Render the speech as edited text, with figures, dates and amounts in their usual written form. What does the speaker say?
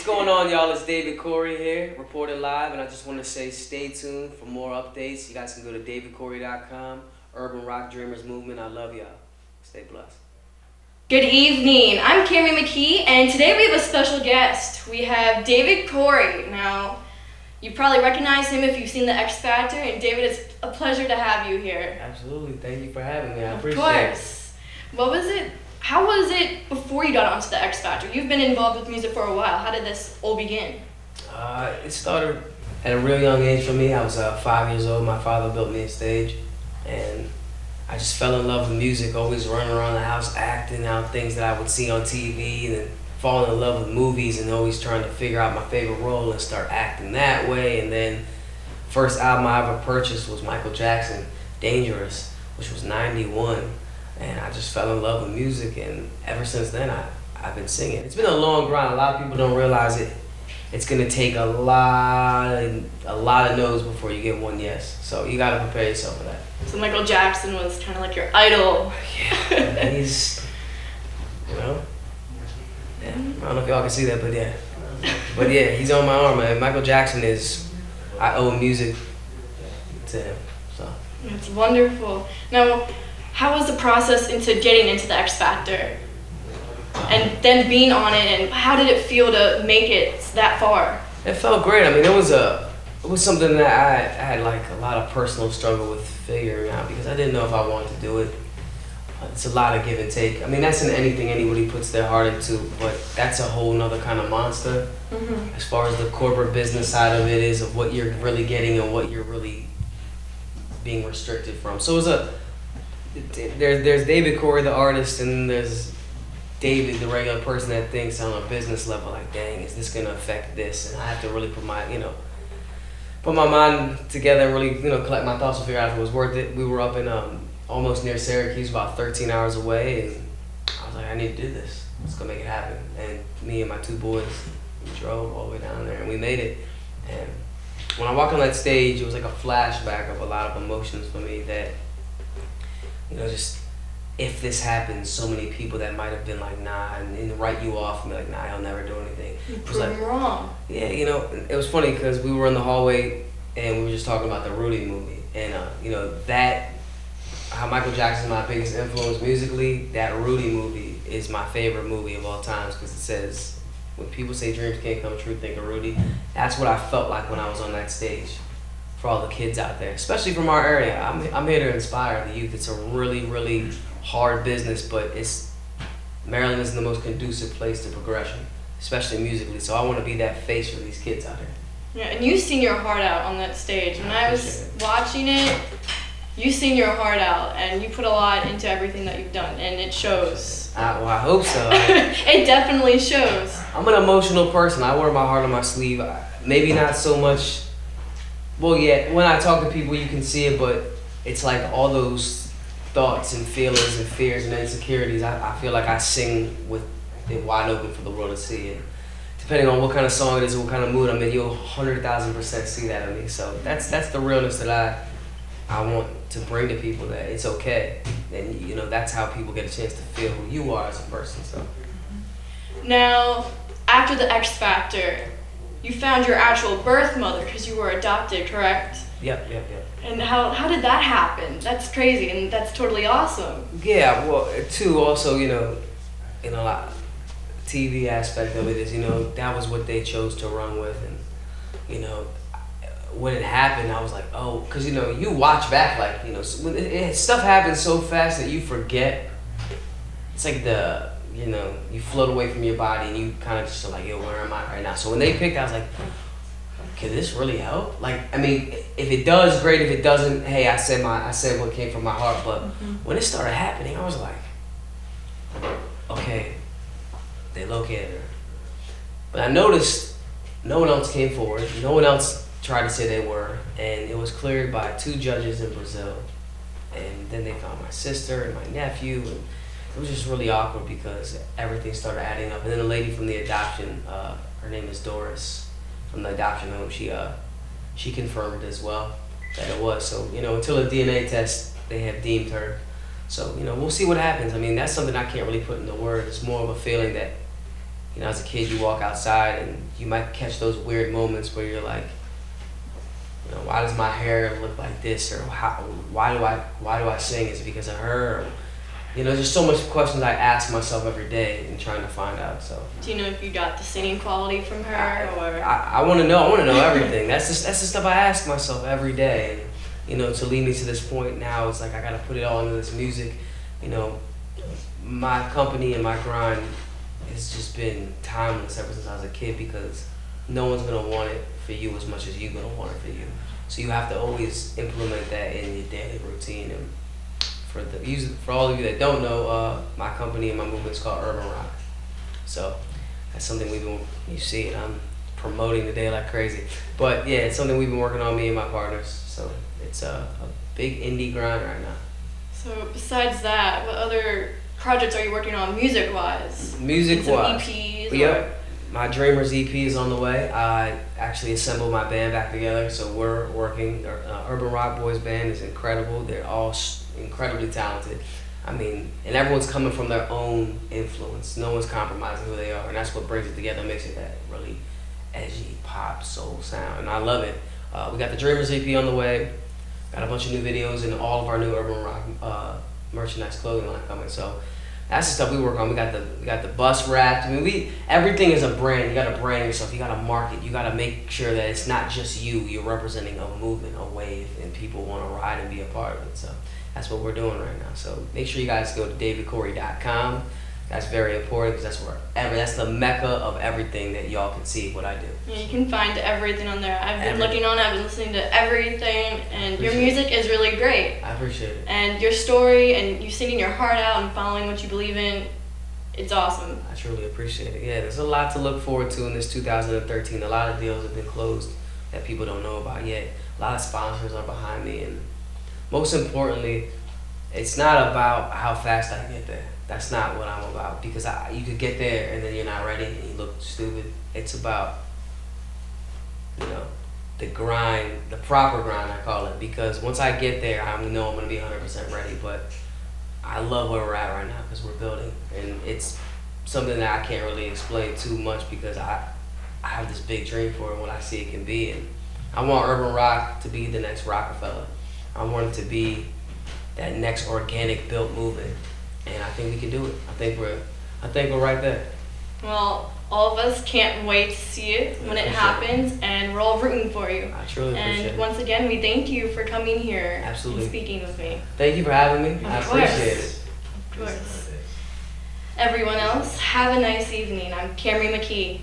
going on, y'all? It's David Correy here, reporting live, and I just want to say stay tuned for more updates. You guys can go to davidcorrey.com, Urban Rock Dreamers Movement. I love y'all. Stay blessed. Good evening. I'm Camri McKee, and today we have a special guest. We have David Correy. Now, you probably recognize him if you've seen The X Factor, and David, it's a pleasure to have you here. Absolutely. Thank you for having me. I appreciate it. Of course. How was it before you got onto The X Factor? You've been involved with music for a while. How did this all begin? It started at a real young age for me. I was 5 years old. My father built me a stage, and I just fell in love with music, always running around the house acting out things that I would see on TV, and then falling in love with movies and always trying to figure out my favorite role and start acting that way. And then first album I ever purchased was Michael Jackson, Dangerous, which was 91. And I just fell in love with music, and ever since then I've been singing. It's been a long grind. A lot of people don't realize it. It's gonna take a lot of no's before you get one yes. So you gotta prepare yourself for that. So Michael Jackson was kind of like your idol. Yeah, he's, yeah. I don't know if y'all can see that, but yeah, he's on my arm, man. Michael Jackson I owe music to him. So. That's wonderful. Now, how was the process into getting into The X Factor? And then being on it, and how did it feel to make it that far? It felt great. I mean, it was something that I had like a lot of personal struggle with figuring out, because I didn't know if I wanted to do it. It's a lot of give and take. I mean, that's in anything anybody puts their heart into, but that's a whole nother kind of monster. Mm-hmm. As far as the corporate business side of it is, of what you're really getting and what you're really being restricted from. So there's David Correy, the artist, and there's David, the regular person that thinks on a business level, like, dang, is this gonna affect this? And I have to really put my mind together and really, collect my thoughts and figure out if it was worth it. We were up in almost near Syracuse, about 13 hours away, and I was like, I need to do this. Let's go make it happen. And me and my two boys, we drove all the way down there, and we made it. And when I walked on that stage, it was like a flashback of a lot of emotions for me that, just if this happens, so many people that might have been like, nah, and write you off and be like, nah, I'll never do anything. You proved me wrong. Yeah, it was funny because we were in the hallway and we were just talking about the Rudy movie. And, how Michael Jackson's my biggest influence musically, that Rudy movie is my favorite movie of all times, because it says, when people say dreams can't come true, think of Rudy. That's what I felt like when I was on that stage for all the kids out there, especially from our area. I'm here to inspire the youth. It's a really, really hard business, but Maryland is the most conducive place to progression, especially musically. So I want to be that face for these kids out here. Yeah, and you sing your heart out on that stage. When I was watching it, you sing your heart out, and you put a lot into everything that you've done, and it shows. I hope so. It definitely shows. I'm an emotional person. I wear my heart on my sleeve. Maybe not so much. Well, yeah, when I talk to people, you can see it, but it's like all those thoughts and feelings and fears and insecurities. I feel like I sing with it wide open for the world to see it. Depending on what kind of song it is and what kind of mood I'm in, you'll 100,000% see that in me. So that's the realness that I want to bring to people, that it's okay. And that's how people get a chance to feel who you are as a person. So now, after The X Factor, you found your actual birth mother because you were adopted, correct? Yep. And how did that happen? That's crazy, and that's totally awesome. Yeah, well, too, also, a lot TV aspect of it is, that was what they chose to run with. And, when it happened, I was like, oh, because, you watch back, like, stuff happens so fast that you forget. It's like you float away from your body and you kind of just are like, yo, where am I right now? So when they picked, I was like, can this really help? Like, I mean, if it does, great. If it doesn't, hey, I said what came from my heart. But when it started happening, I was like, okay, they located her. But I noticed no one else came forward. No one else tried to say they were. And it was cleared by 2 judges in Brazil. And then they found my sister and my nephew. And it was just really awkward because everything started adding up. And then the lady from the adoption, her name is Doris, from the adoption home, she confirmed as well that it was. So, until a DNA test, they have deemed her. So, we'll see what happens. I mean, that's something I can't really put into words. It's more of a feeling that, you know, as a kid, you walk outside and you might catch those weird moments where you're like, you know, why does my hair look like this, or why do I sing? Is it because of her? Or, you know, there's so much questions I ask myself every day and trying to find out. So. Do you know if you got the singing quality from her, or? I want to know. I want to know everything. That's the stuff I ask myself every day. And, you know, to lead me to this point now, it's like I gotta put it all into this music. You know, my company and my grind has just been timeless ever since I was a kid, because no one's gonna want it for you as much as you're gonna want it for you. So you have to always implement that in your daily routine. And for all of you that don't know, my company and my movement is called Urban Rock. So that's something you see it, I'm promoting today like crazy. But yeah, it's something we've been working on, me and my partners. So it's a big indie grind right now. So besides that, what other projects are you working on music-wise? Music-wise? EPs? Yep. My Dreamers EP is on the way. I actually assembled my band back together, so we're working. Urban Rock Boys band is incredible. They're all incredibly talented. I mean, and everyone's coming from their own influence. No one's compromising who they are, and that's what brings it together, makes it that really edgy pop soul sound, and I love it. We got the Dreamers EP on the way. Got a bunch of new videos and all of our new Urban Rock merchandise clothing line coming. So that's the stuff we work on. We got the bus wrapped. I mean, everything is a brand. You got to brand yourself. You got to market. You got to make sure that it's not just you. You're representing a movement, a wave, and people want to ride and be a part of it. So that's what we're doing right now. So make sure you guys go to davidcorrey.com. That's very important, because that's the mecca of everything that y'all can see what I do. Yeah, you can find everything on there. I've been looking on it, I've been listening to everything, and your music is really great. I appreciate it. And your story, and you singing your heart out and following what you believe in, it's awesome. I truly appreciate it. Yeah, there's a lot to look forward to in this 2013. A lot of deals have been closed that people don't know about yet. A lot of sponsors are behind me, and most importantly, it's not about how fast I get there. That's not what I'm about, because you could get there and then you're not ready and you look stupid. It's about, you know, the grind, the proper grind, I call it, because once I get there, I know I'm going to be 100% ready. But I love where we're at right now, because we're building, and it's something that I can't really explain too much, because I have this big dream for it, what I see it can be. And I want Urban Rock to be the next Rockefeller. I want it to be that next organic built movement. And I think we can do it. I think we're right there. Well, all of us can't wait to see it when it happens, and we're all rooting for you. I truly appreciate it. And once again, we thank you for coming here and speaking with me. Thank you for having me. I appreciate it. Of course. Everyone else, have a nice evening. I'm Camri McKee.